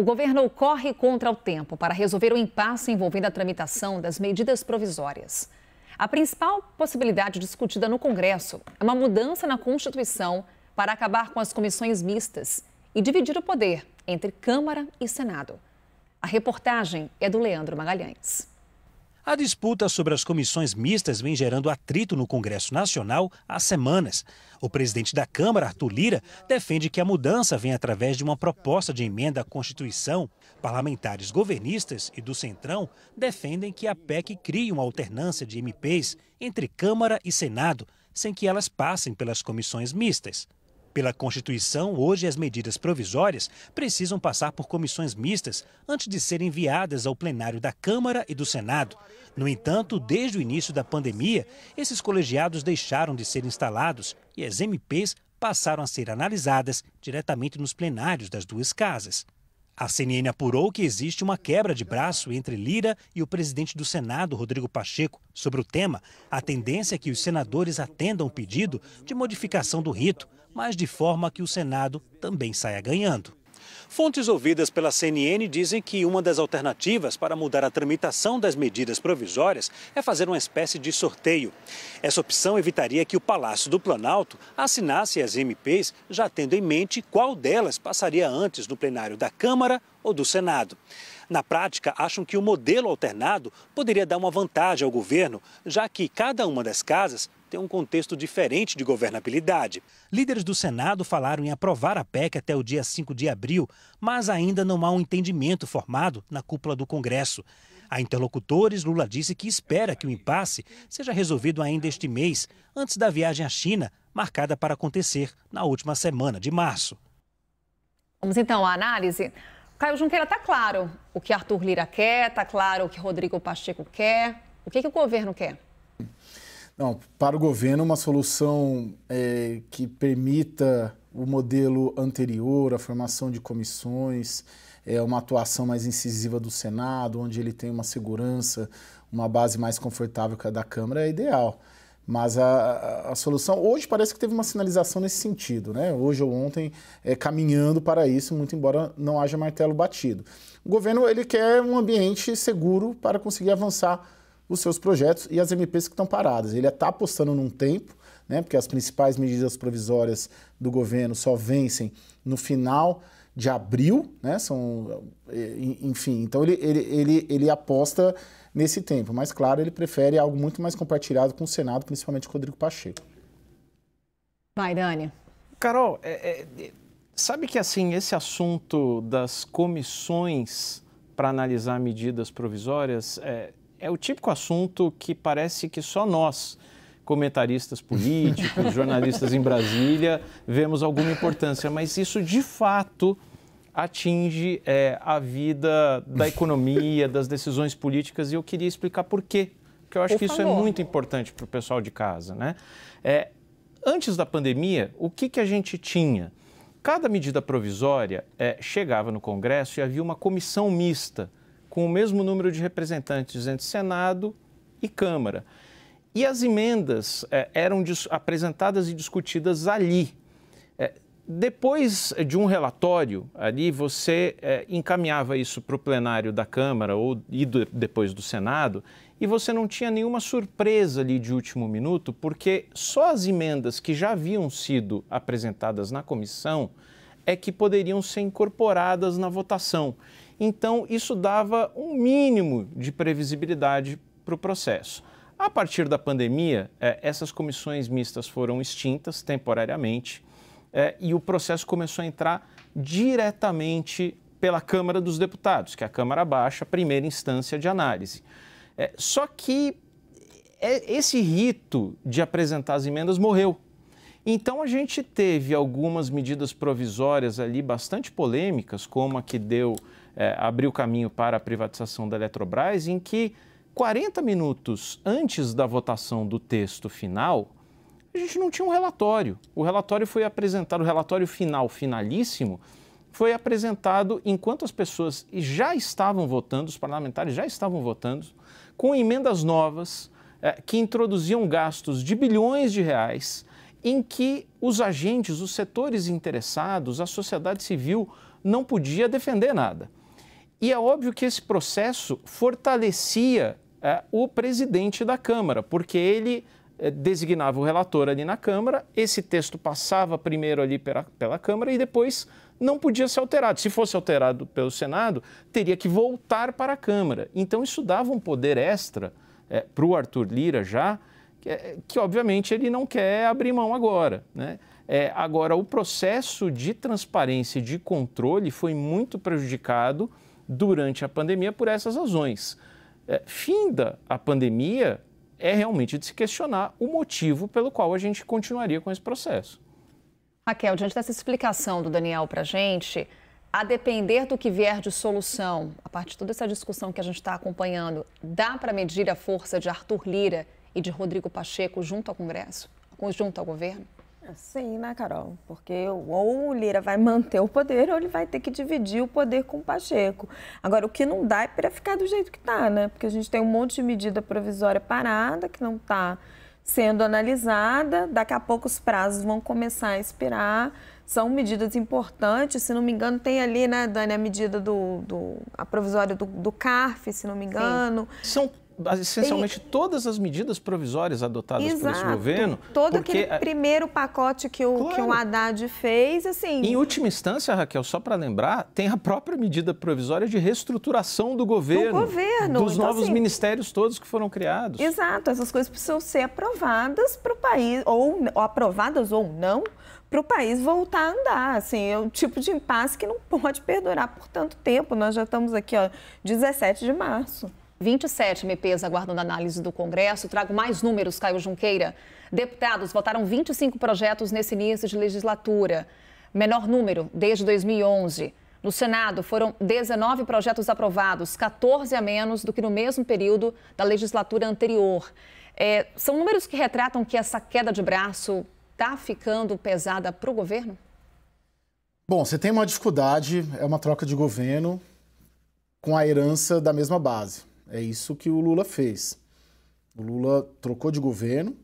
O governo corre contra o tempo para resolver o impasse envolvendo a tramitação das medidas provisórias. A principal possibilidade discutida no Congresso é uma mudança na Constituição para acabar com as comissões mistas e dividir o poder entre Câmara e Senado. A reportagem é do Leandro Magalhães. A disputa sobre as comissões mistas vem gerando atrito no Congresso Nacional há semanas. O presidente da Câmara, Arthur Lira, defende que a mudança vem através de uma proposta de emenda à Constituição. Parlamentares governistas e do Centrão defendem que a PEC crie uma alternância de MPs entre Câmara e Senado, sem que elas passem pelas comissões mistas. Pela Constituição, hoje as medidas provisórias precisam passar por comissões mistas antes de serem enviadas ao plenário da Câmara e do Senado. No entanto, desde o início da pandemia, esses colegiados deixaram de ser instalados e as MPs passaram a ser analisadas diretamente nos plenários das duas casas. A CNN apurou que existe uma quebra de braço entre Lira e o presidente do Senado, Rodrigo Pacheco. Sobre o tema, a tendência é que os senadores atendam o pedido de modificação do rito, mas de forma que o Senado também saia ganhando. Fontes ouvidas pela CNN dizem que uma das alternativas para mudar a tramitação das medidas provisórias é fazer uma espécie de sorteio. Essa opção evitaria que o Palácio do Planalto assinasse as MPs, já tendo em mente qual delas passaria antes no plenário da Câmara ou do Senado. Na prática, acham que o modelo alternado poderia dar uma vantagem ao governo, já que cada uma das casas tem um contexto diferente de governabilidade. Líderes do Senado falaram em aprovar a PEC até o dia 5 de abril, mas ainda não há um entendimento formado na cúpula do Congresso. A interlocutores, Lula disse que espera que o impasse seja resolvido ainda este mês, antes da viagem à China, marcada para acontecer na última semana de março. Vamos então à análise. Caio Junqueira, está claro o que Arthur Lira quer, está claro o que Rodrigo Pacheco quer. O que o governo quer? Não, para o governo, uma solução que permita o modelo anterior, a formação de comissões, uma atuação mais incisiva do Senado, onde ele tem uma segurança, uma base mais confortável que a da Câmara, é ideal. Mas a solução, hoje parece que teve uma sinalização nesse sentido, né? Hoje ou ontem, caminhando para isso, muito embora não haja martelo batido. O governo ele quer um ambiente seguro para conseguir avançar os seus projetos e as MPs que estão paradas. Ele está apostando num tempo, né? Porque as principais medidas provisórias do governo só vencem no final de abril, né? Enfim, então ele aposta nesse tempo, mas claro, ele prefere algo muito mais compartilhado com o Senado, principalmente com o Rodrigo Pacheco. Vai, Dani. Carol, sabe que assim, esse assunto das comissões para analisar medidas provisórias é o típico assunto que parece que só nós, comentaristas políticos, jornalistas em Brasília, vemos alguma importância, mas isso de fato atinge a vida da economia, das decisões políticas, e eu queria explicar por quê, porque eu acho que isso é muito importante para o pessoal de casa, né? Antes da pandemia, o que a gente tinha? Cada medida provisória chegava no Congresso e havia uma comissão mista, com o mesmo número de representantes entre Senado e Câmara. E as emendas eram apresentadas e discutidas ali. Depois de um relatório, ali você encaminhava isso para o plenário da Câmara depois do Senado, e você não tinha nenhuma surpresa ali de último minuto, porque só as emendas que já haviam sido apresentadas na comissão é que poderiam ser incorporadas na votação. Então, isso dava um mínimo de previsibilidade para o processo. A partir da pandemia, essas comissões mistas foram extintas temporariamente e o processo começou a entrar diretamente pela Câmara dos Deputados, que é a Câmara Baixa, a primeira instância de análise. Só que esse rito de apresentar as emendas morreu. Então, a gente teve algumas medidas provisórias ali bastante polêmicas, como a que abriu caminho para a privatização da Eletrobras, em que 40 minutos antes da votação do texto final, a gente não tinha um relatório. O relatório foi apresentado, o relatório final, finalíssimo, foi apresentado enquanto as pessoas já estavam votando, os parlamentares já estavam votando, com emendas novas que introduziam gastos de bilhões de reais, em que os agentes, os setores interessados, a sociedade civil, não podia defender nada. E é óbvio que esse processo fortalecia o presidente da Câmara, porque ele designava o relator ali na Câmara, esse texto passava primeiro ali pela Câmara e depois não podia ser alterado. Se fosse alterado pelo Senado, teria que voltar para a Câmara. Então isso dava um poder extra para o Arthur Lira já, que obviamente ele não quer abrir mão agora, né? Agora, o processo de transparência e de controle foi muito prejudicado durante a pandemia por essas razões. Finda a pandemia, é realmente de se questionar o motivo pelo qual a gente continuaria com esse processo. Raquel, diante dessa explicação do Daniel para a gente, a depender do que vier de solução, a partir de toda essa discussão que a gente está acompanhando, dá para medir a força de Arthur Lira e de Rodrigo Pacheco junto ao Congresso, junto ao governo? Sim, né, Carol? Porque ou o Lira vai manter o poder ou ele vai ter que dividir o poder com o Pacheco. Agora, o que não dá é para ficar do jeito que está, né? Porque a gente tem um monte de medida provisória parada que não está sendo analisada. Daqui a pouco os prazos vão começar a expirar. São medidas importantes. Se não me engano, tem ali, né, Dani, a medida a provisória do CARF, se não me engano. Sim. São essencialmente todas as medidas provisórias adotadas por esse governo. Todo aquele primeiro pacote que o Haddad fez, assim... Em última instância, Raquel, só para lembrar, tem a própria medida provisória de reestruturação do governo. Dos então, novos ministérios todos que foram criados. Exato, essas coisas precisam ser aprovadas para o país, ou aprovadas ou não, para o país voltar a andar. Assim, é um tipo de impasse que não pode perdurar por tanto tempo. Nós já estamos aqui, 17 de março. 27 MPs aguardando análise do Congresso. Trago mais números, Caio Junqueira. Deputados votaram 25 projetos nesse início de legislatura. Menor número desde 2011. No Senado, foram 19 projetos aprovados, 14 a menos do que no mesmo período da legislatura anterior. São números que retratam que essa queda de braço está ficando pesada para o governo? Bom, você tem uma dificuldade, é uma troca de governo com a herança da mesma base. É isso que o Lula fez. O Lula trocou de governo,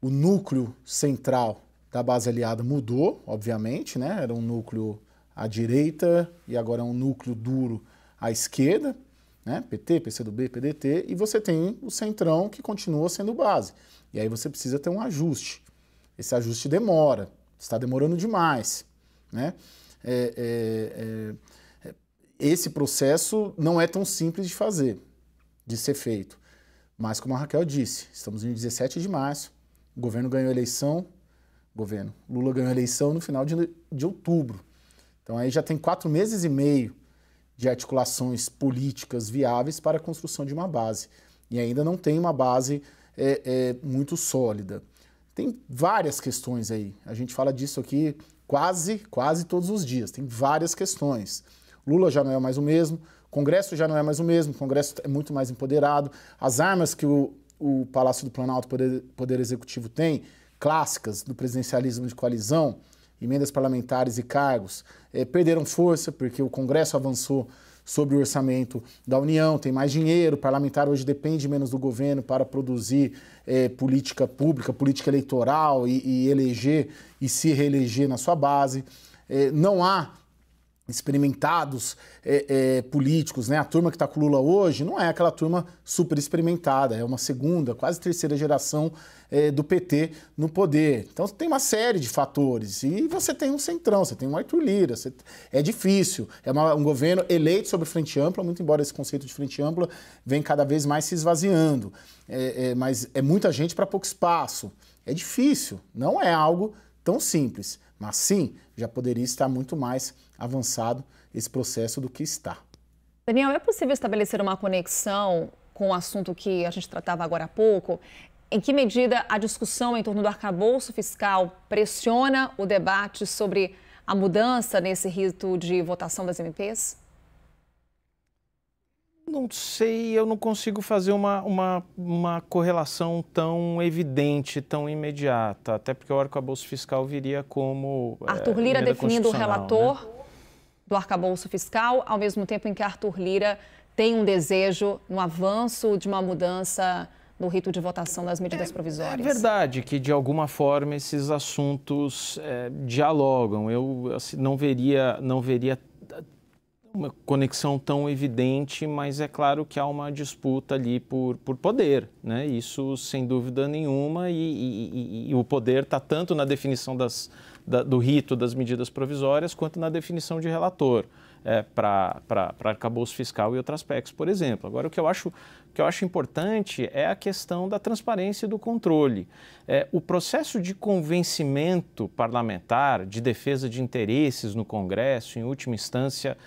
o núcleo central da base aliada mudou, obviamente, né? Era um núcleo à direita e agora é um núcleo duro à esquerda, né? PT, PCdoB, PDT, e você tem o centrão que continua sendo base. E aí você precisa ter um ajuste. Esse ajuste demora, está demorando demais, né? Esse processo não é tão simples de fazer, de ser feito. Mas, como a Raquel disse, estamos em 17 de março, o governo ganhou a eleição, Lula ganhou a eleição no final de outubro. Então aí já tem 4 meses e meio de articulações políticas viáveis para a construção de uma base. E ainda não tem uma base muito sólida. Tem várias questões aí, a gente fala disso aqui quase todos os dias, tem várias questões. Lula já não é mais o mesmo, o Congresso já não é mais o mesmo, o Congresso é muito mais empoderado. As armas que o Palácio do Planalto, Poder Executivo tem, clássicas do presidencialismo de coalizão, emendas parlamentares e cargos, perderam força porque o Congresso avançou sobre o orçamento da União, tem mais dinheiro, o parlamentar hoje depende menos do governo para produzir política pública, política eleitoral e eleger e se reeleger na sua base. Não há experimentados políticos, né? A turma que está com o Lula hoje não é aquela turma super experimentada, é uma segunda, quase terceira geração do PT no poder. Então tem uma série de fatores e você tem um centrão, você tem um Arthur Lira, é difícil, é um governo eleito sobre frente ampla, muito embora esse conceito de frente ampla vem cada vez mais se esvaziando, mas é muita gente para pouco espaço, é difícil, não é algo tão simples, mas sim, já poderia estar muito mais avançado esse processo do que está. Daniel, é possível estabelecer uma conexão com o assunto que a gente tratava agora há pouco? Em que medida a discussão em torno do arcabouço fiscal pressiona o debate sobre a mudança nesse rito de votação das MPs? Não sei, eu não consigo fazer uma correlação tão evidente, tão imediata, até porque o arcabouço fiscal viria como... Arthur Lira definindo o relator, né, do arcabouço fiscal, ao mesmo tempo em que Arthur Lira tem um desejo no avanço de uma mudança no rito de votação das medidas provisórias. É verdade que, de alguma forma, esses assuntos dialogam. Eu assim, não veria uma conexão tão evidente, mas é claro que há uma disputa ali por poder, né? Isso sem dúvida nenhuma, e o poder está tanto na definição do rito das medidas provisórias quanto na definição de relator para arcabouço fiscal e outros aspectos, por exemplo. Agora, o que eu acho importante é a questão da transparência e do controle. O processo de convencimento parlamentar, de defesa de interesses no Congresso, em última instância,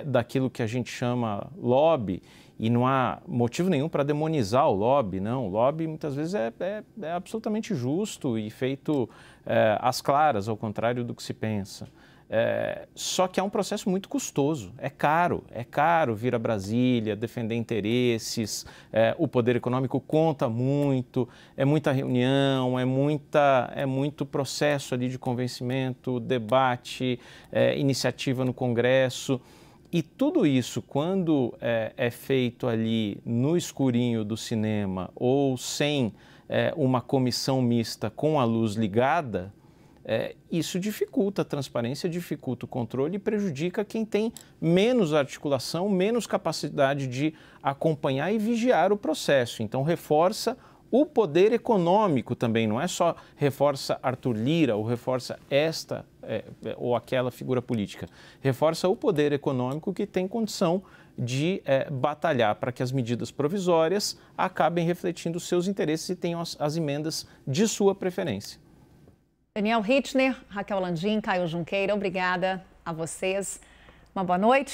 daquilo que a gente chama lobby, e não há motivo nenhum para demonizar o lobby, não. O lobby muitas vezes é absolutamente justo e feito às claras, ao contrário do que se pensa. Só que é um processo muito custoso, é caro vir a Brasília, defender interesses, o poder econômico conta muito, é muita reunião, é muito processo ali de convencimento, debate, iniciativa no Congresso. E tudo isso, quando é feito ali no escurinho do cinema ou sem uma comissão mista com a luz ligada, isso dificulta a transparência, dificulta o controle e prejudica quem tem menos articulação, menos capacidade de acompanhar e vigiar o processo. Então, reforça o poder econômico também, não é só reforça Arthur Lira ou reforça esta ou aquela figura política. Reforça o poder econômico que tem condição de batalhar para que as medidas provisórias acabem refletindo seus interesses e tenham as emendas de sua preferência. Daniel Rittner, Raquel Landim, Caio Junqueira, obrigada a vocês. Uma boa noite.